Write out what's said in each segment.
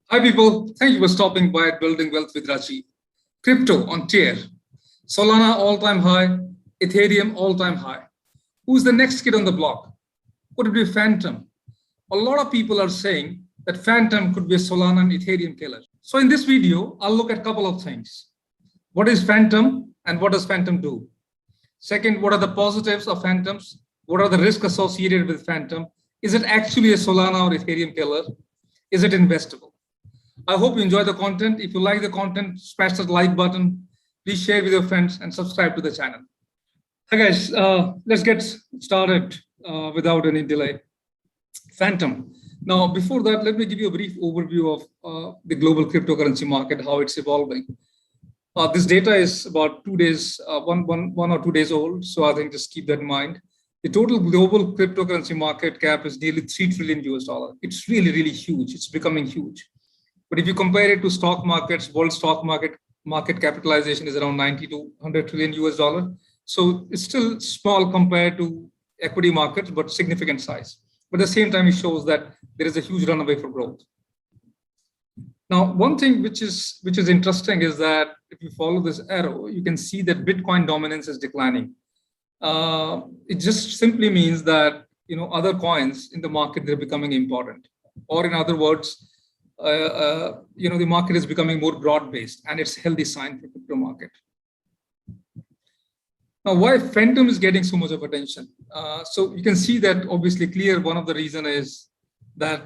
Hi people, thank you for stopping by at Building Wealth with Raji. Crypto on tear. Solana all-time high, Ethereum all-time high. Who's the next kid on the block? Could it be Fantom? A lot of people are saying that Fantom could be a Solana and Ethereum killer. So in this video, I'll look at a couple of things. What is Fantom and what does Fantom do? Second, what are the positives of Fantoms? What are the risks associated with Fantom? Is it actually a Solana or Ethereum killer? Is it investable? I hope you enjoy the content. If you like the content, smash that like button. Please share with your friends and subscribe to the channel. Hi guys, let's get started without any delay. Fantom. Now, before that, let me give you a brief overview of the global cryptocurrency market, how it's evolving. This data is about 2 days, one or 2 days old. So I think just keep that in mind. The total global cryptocurrency market cap is nearly $3 trillion US. It's really, really huge. It's becoming huge. But if you compare it to stock markets, world stock market capitalization is around 90 to 100 trillion US dollar. So it's still small compared to equity markets, but significant size. But at the same time, it shows that there is a huge runaway for growth. Now, one thing which is interesting is that if you follow this arrow, you can see that Bitcoin dominance is declining. It just simply means that other coins in the market, they're becoming important. Or in other words, the market is becoming more broad-based, and it's a healthy sign for crypto market. Now, why Fantom is getting so much of attention? So you can see that obviously clear. One of the reason is that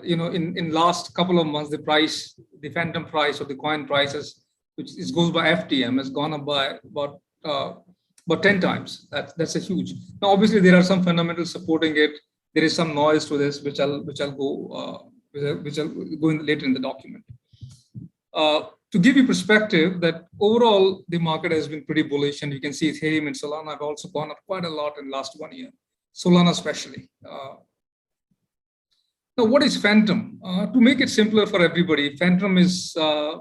in last couple of months, the Fantom price or the coin prices, which goes by FTM, has gone up by about 10 times. That's a huge. Now, obviously, there are some fundamentals supporting it. There is some noise to this, which I'll go in later in the document. To give you perspective that overall the market has been pretty bullish, and you can see Ethereum and Solana have also gone up quite a lot in the last 1 year. Solana especially. Now, what is Fantom? To make it simpler for everybody, Fantom is a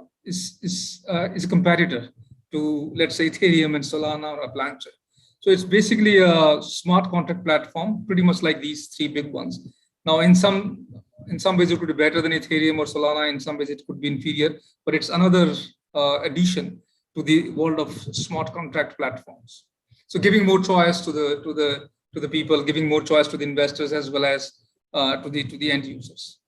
competitor to, let's say, Ethereum and Solana or Avalanche. So it's basically a smart contract platform, pretty much like these three big ones. Now, in some ways, it could be better than Ethereum or Solana. In some ways, it could be inferior, but it's another addition to the world of smart contract platforms. So, giving more choice to the people, giving more choice to the investors as well as to the end users.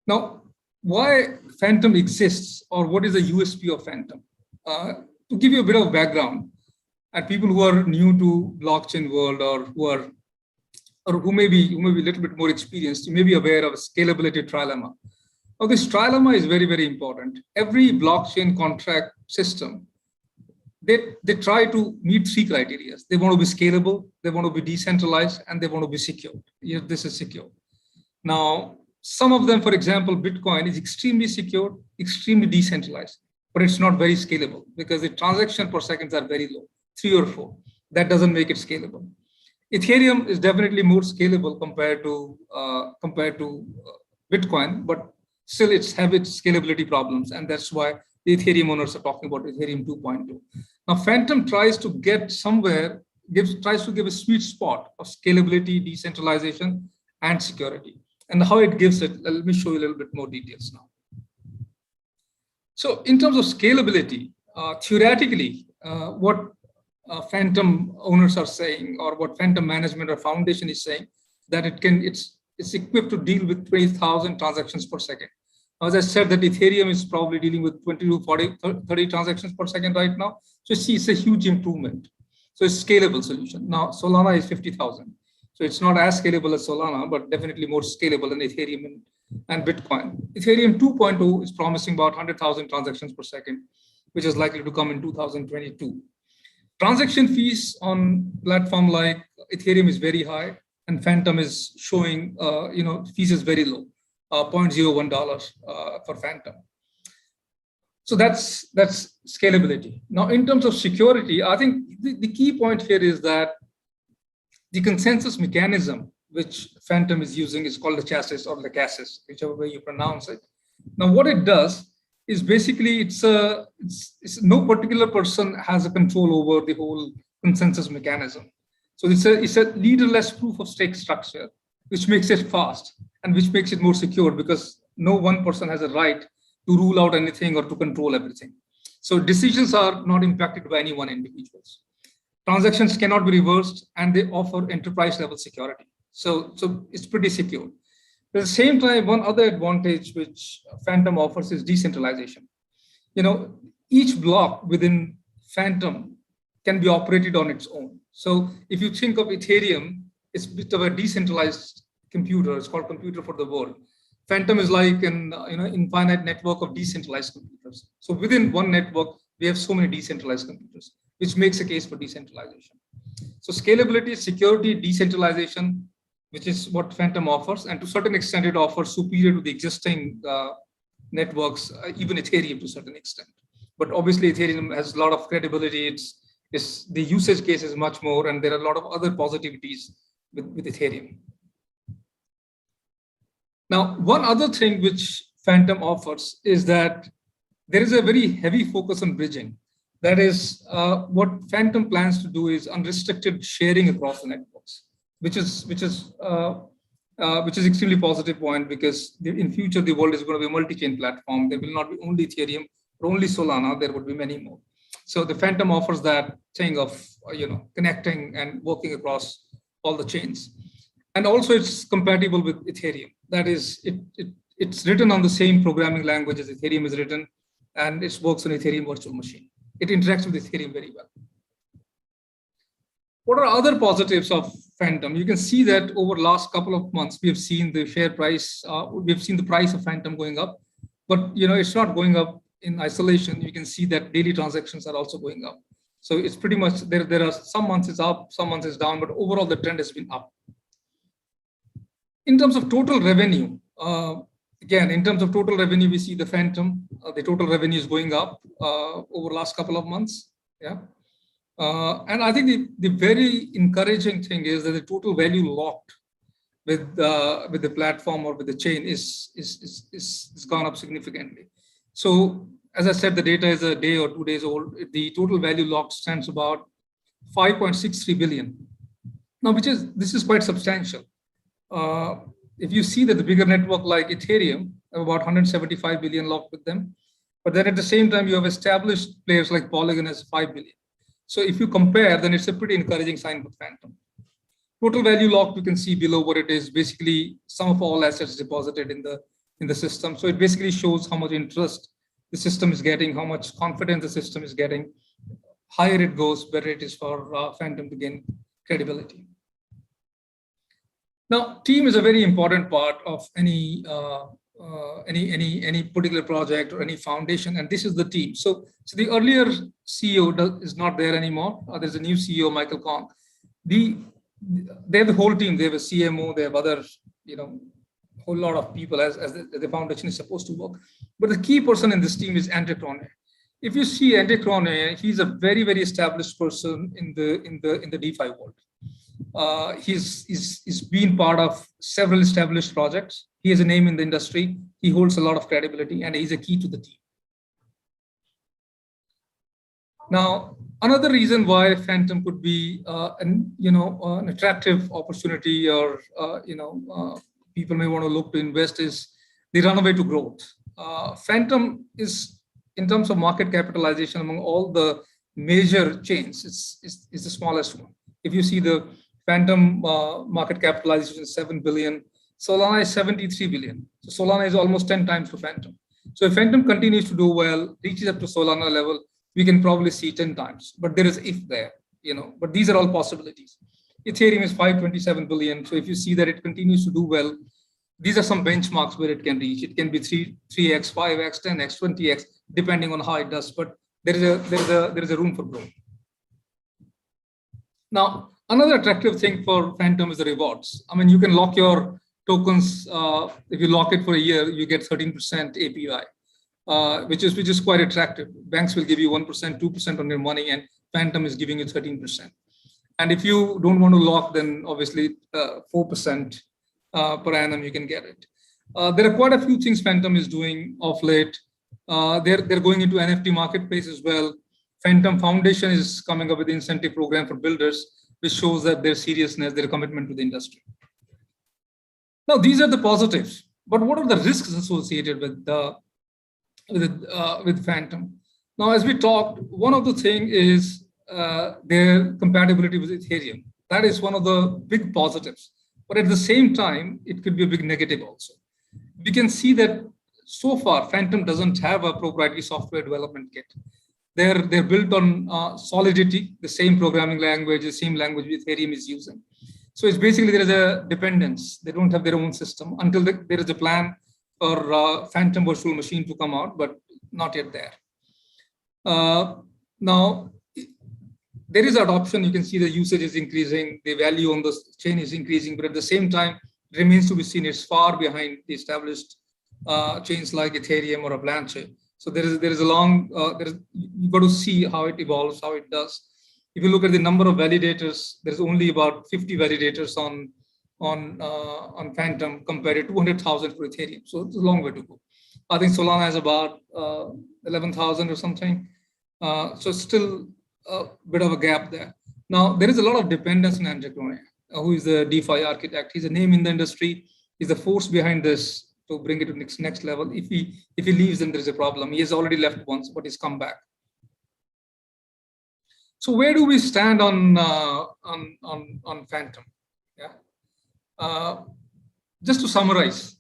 Now, why Fantom exists, or what is the USP of Fantom? To give you a bit of background, and people who are new to blockchain world or who may be a little bit more experienced, you may be aware of Scalability Trilemma. Now, this Trilemma is very, very important. Every blockchain contract system, they try to meet three criteria. They want to be scalable, they want to be decentralized, and they want to be secure. This is secure. Now, some of them, for example, Bitcoin is extremely secure, extremely decentralized, but it's not very scalable because the transaction per seconds are very low, 3 or 4. That doesn't make it scalable. Ethereum is definitely more scalable compared to Bitcoin, but still it's have its scalability problems, and that's why the Ethereum owners are talking about Ethereum 2.2. Now, Fantom tries to get somewhere, tries to give a sweet spot of scalability, decentralization, and security. And how it gives it, let me show you a little bit more details now. So, in terms of scalability, theoretically, what Fantom owners are saying, or what Fantom management or foundation is saying, that it's equipped to deal with 20,000 transactions per second. As I said, that Ethereum is probably dealing with 20 to 30 transactions per second right now. So it's a huge improvement. So it's a scalable solution. Now, Solana is 50,000. So it's not as scalable as Solana, but definitely more scalable than Ethereum and Bitcoin. Ethereum 2.0 is promising about 100,000 transactions per second, which is likely to come in 2022. Transaction fees on platform like Ethereum is very high, and Fantom is showing, fees is very low, $0.01 for Fantom. So that's scalability. Now, in terms of security, I think the key point here is that the consensus mechanism which Fantom is using is called the chassis or the chassis, whichever way you pronounce it. Now, what it does is basically it's no particular person has a control over the whole consensus mechanism. So it's a leaderless proof of stake structure, which makes it fast and which makes it more secure, because no one person has a right to rule out anything or to control everything. So decisions are not impacted by any one individuals. Transactions cannot be reversed, and they offer enterprise level security. So it's pretty secure. At the same time, one other advantage which Fantom offers is decentralization. Each block within Fantom can be operated on its own. So if you think of Ethereum, it's a bit of a decentralized computer. It's called computer for the world. Fantom is like an infinite network of decentralized computers. So within one network, we have so many decentralized computers, which makes a case for decentralization. So scalability, security, decentralization, which is what Fantom offers, and to a certain extent, it offers superior to the existing networks, even Ethereum to a certain extent. But obviously, Ethereum has a lot of credibility. The usage case is much more, and there are a lot of other positivities with Ethereum. Now, one other thing which Fantom offers is that there is a very heavy focus on bridging. That is, what Fantom plans to do is unrestricted sharing across the networks, which is extremely positive point, because in future the world is going to be a multi-chain platform. There will not be only Ethereum or only Solana. There would be many more. So the Fantom offers that thing of connecting and working across all the chains, and also it's compatible with Ethereum. That is, it's written on the same programming language as Ethereum is written, and it works on Ethereum virtual machine. It interacts with Ethereum very well. What are other positives of Fantom? You can see that over the last couple of months, we have seen the share price, we've seen the price of Fantom going up, but it's not going up in isolation. You can see that daily transactions are also going up. So it's pretty much, there are some months it's up, some months it's down, but overall the trend has been up. In terms of total revenue, again, in terms of total revenue, we see the Fantom, the total revenue is going up over the last couple of months. Yeah. And I think the very encouraging thing is that the total value locked with the platform or with the chain is gone up significantly. So as I said, the data is a day or 2 days old. The total value locked stands about 5.63 billion. Now, this is quite substantial. If you see that the bigger network like Ethereum have about 175 billion locked with them, but then at the same time you have established players like Polygon as 5 billion. So if you compare, then it's a pretty encouraging sign for Fantom. Total value locked, you can see below what it is, basically sum of all assets deposited in the system. So it basically shows how much interest the system is getting, how much confidence the system is getting. Higher it goes, better it is for Fantom to gain credibility. Now, team is a very important part of any particular project or any foundation, and this is the team. So the earlier CEO is not there anymore. There's a new CEO, Michael Kong. They have the whole team. They have a CMO. They have other, whole lot of people as the foundation is supposed to work. But the key person in this team is Andre Cronje. If you see Andre Cronje, he's a very, very established person in the DeFi world. He's been part of several established projects. He has a name in the industry. He holds a lot of credibility, and he's a key to the team. Now, another reason why Fantom could be an attractive opportunity, or people may want to look to invest, is the runaway to growth. Fantom is, in terms of market capitalization among all the major chains, is the smallest one. If you see the Fantom market capitalization is 7 billion. Solana is 73 billion. So Solana is almost 10 times for Fantom. So if Fantom continues to do well, reaches up to Solana level, we can probably see 10 times. But there is if there, but these are all possibilities. Ethereum is 527 billion. So if you see that it continues to do well, these are some benchmarks where it can reach. It can be 3x, 5x, 10x, 20x, depending on how it does. But there is a room for growth. Now, another attractive thing for Fantom is the rewards. I mean, you can lock your tokens. If you lock it for a year, you get 13% APY, which is quite attractive. Banks will give you 1%, 2% on your money, and Fantom is giving you 13%. And if you don't want to lock, then obviously 4% per annum you can get it. There are quite a few things Fantom is doing of late. They're going into NFT marketplace as well. Fantom Foundation is coming up with an incentive program for builders, which shows that their seriousness, their commitment to the industry. Now, these are the positives. But what are the risks associated with Fantom? Now, as we talked, one of the thing is their compatibility with Ethereum. That is one of the big positives. But at the same time, it could be a big negative also. We can see that so far, Fantom doesn't have a proprietary software development kit. They're built on Solidity, the same programming language, the same language Ethereum is using. So it's basically there is a dependence. They don't have their own system until there is a plan for Fantom virtual machine to come out, but not yet there. Now, there is adoption. You can see the usage is increasing, the value on the chain is increasing, but at the same time, it remains to be seen. It's far behind the established chains like Ethereum or Avalanche. So there is a long, you've got to see how it evolves, how it does. If you look at the number of validators, there's only about 50 validators on Fantom compared to 200,000 for Ethereum. So it's a long way to go. I think Solana has about 11,000 or something. So still a bit of a gap there. Now, there is a lot of dependence on Andrew Crone, who is the DeFi architect. He's a name in the industry. He's the force behind this to bring it to next level. If he leaves, then there is a problem. He has already left once, but he's come back. So where do we stand on Fantom? Yeah. Just to summarize,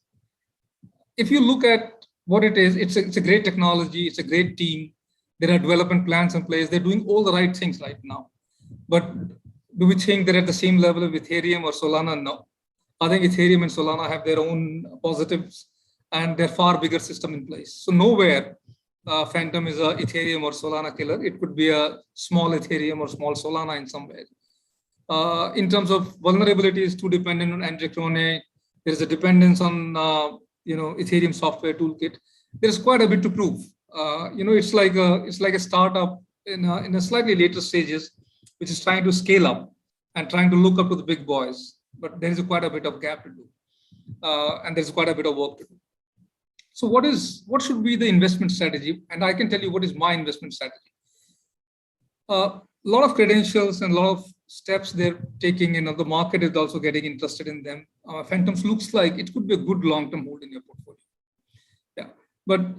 if you look at what it is, it's a great technology. It's a great team. There are development plans in place. They're doing all the right things right now. But do we think they're at the same level of Ethereum or Solana? No. I think Ethereum and Solana have their own positives, and they're far bigger system in place. So nowhere Fantom is a Ethereum or Solana killer. It could be a small Ethereum or small Solana in some way. In terms of vulnerability, is too dependent on Andrew Crone. There is a dependence on Ethereum software toolkit. There's quite a bit to prove. It's like a startup in a slightly later stages, which is trying to scale up and trying to look up to the big boys. But there is quite a bit of gap to do, and there's quite a bit of work to do. So what should be the investment strategy? And I can tell you what is my investment strategy. A lot of credentials and a lot of steps they're taking, and the market is also getting interested in them. Fantoms looks like it could be a good long-term hold in your portfolio. Yeah, but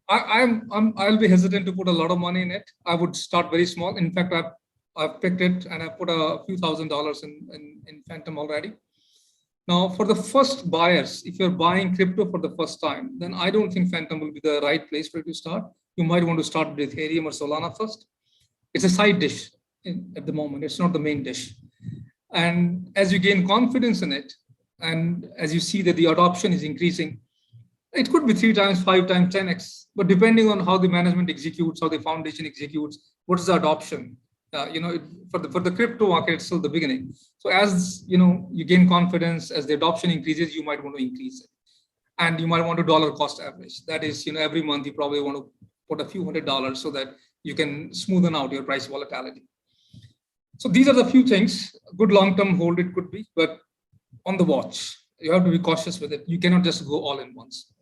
I'll be hesitant to put a lot of money in it. I would start very small. In fact, I've picked it and I put a few $1,000s in Fantom already. Now, for the first buyers, if you're buying crypto for the first time, then I don't think Fantom will be the right place for you to start. You might want to start with Ethereum or Solana first. It's a side dish at the moment. It's not the main dish. And as you gain confidence in it, and as you see that the adoption is increasing, it could be 3 times, 5 times, 10x, but depending on how the management executes, how the foundation executes, what is the adoption? For the crypto market, it's still the beginning. So as you gain confidence, as the adoption increases, you might want to increase it, and you might want to dollar cost average. That is, every month you probably want to put a few $100s so that you can smoothen out your price volatility. So these are the few things. Good long-term hold it could be, but on the watch, you have to be cautious with it. You cannot just go all in once.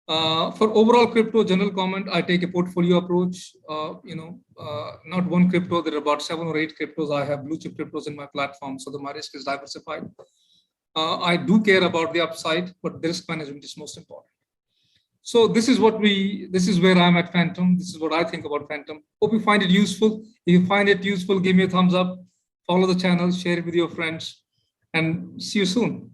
For overall crypto general comment, I take a portfolio approach. Not one crypto. There are about 7 or 8 cryptos. I have blue chip cryptos in my platform, so my risk is diversified. I do care about the upside, but the risk management is most important. So this is where I'm at Fantom. This is what I think about Fantom. Hope you find it useful. If you find it useful, give me a thumbs up, follow the channel, share it with your friends, and see you soon.